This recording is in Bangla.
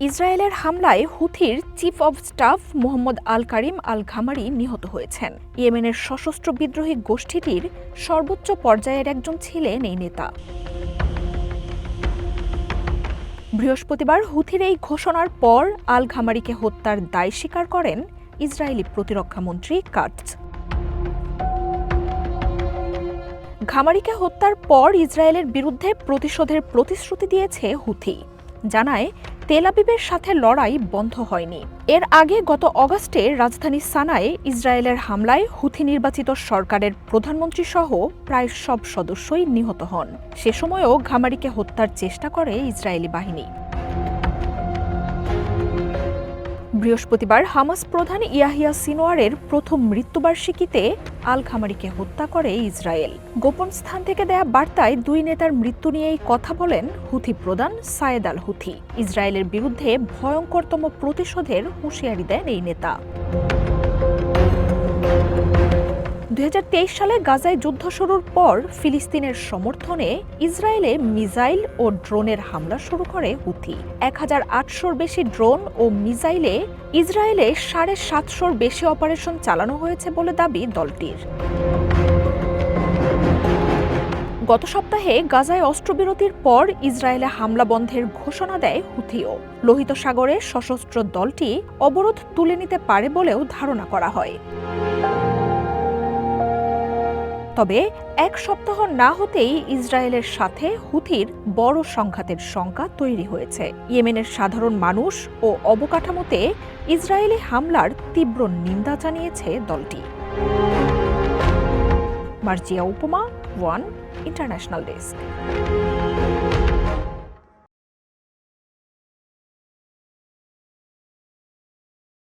ইসরায়েলের হামলায় হুথির chief of staff Mohammad al Karim al Ghamari নিহত হয়েছেন। ইয়েমেনের সশস্ত্র বিদ্রোহী গোষ্ঠীটির সর্বোচ্চ পর্যায়ের একজন ছিলেন এই নেতা। বৃহস্পতিবার হুথির এই ঘোষণার পর আল ঘামারিকে হত্যার দায় স্বীকার করেন ইসরায়েলি প্রতিরক্ষামন্ত্রী কাটজ। ঘামারিকে হত্যার পর ইসরায়েলের বিরুদ্ধে প্রতিশোধের প্রতিশ্রুতি দিয়েছে হুথি। জানায় তেল আবিবের সাথে লড়াই বন্ধ হয়নি। এর আগে গত অগাস্টে রাজধানী সানায় ইসরায়েলের হামলায় হুথি নির্বাচিত সরকারের প্রধানমন্ত্রী সহ প্রায় সব সদস্যই নিহত হন। সে সময়ও ঘামারিকে হত্যার চেষ্টা করে ইসরায়েলি বাহিনী। বৃহস্পতিবার হামাস প্রধান ইয়াহিয়া সিনোয়ারের প্রথম মৃত্যুবার্ষিকীতে আল ঘামারিকে হত্যা করে ইসরায়েল। গোপন স্থান থেকে দেয়া বার্তায় দুই নেতার মৃত্যু নিয়েই কথা বলেন হুথি প্রধান সায়েদ আল হুথি। ইসরায়েলের বিরুদ্ধে ভয়ঙ্করতম প্রতিশোধের হুঁশিয়ারি দেন এই নেতা। 2023 সালে গাজায় যুদ্ধ শুরুর পর ফিলিস্তিনের সমর্থনে ইসরায়েলে মিসাইল ও ড্রোনের হামলা শুরু করে হুথি। 1800-র বেশি ড্রোন ও মিসাইলে ইসরায়েলে 750-র বেশি অপারেশন চালানো হয়েছে বলে দাবি দলটির। গত সপ্তাহে গাজায় অস্ত্রবিরতির পর ইসরায়েলে হামলা বন্ধের ঘোষণা দেয় হুথিও। লোহিত সাগরে সশস্ত্র দলটি অবরোধ তুলে নিতে পারে বলেও ধারণা করা হয়। তবে এক সপ্তাহ না হতেই ইসরায়েলের সাথে হুথির বড় সংঘাতের শঙ্কা তৈরি হয়েছে। ইয়েমেনের সাধারণ মানুষ ও অবকাঠামোতে ইসরায়েলি হামলার তীব্র নিন্দা জানিয়েছে দলটি। মার্জিয়া উপমা, ওয়ান ইন্টারন্যাশনাল ডেস্ক।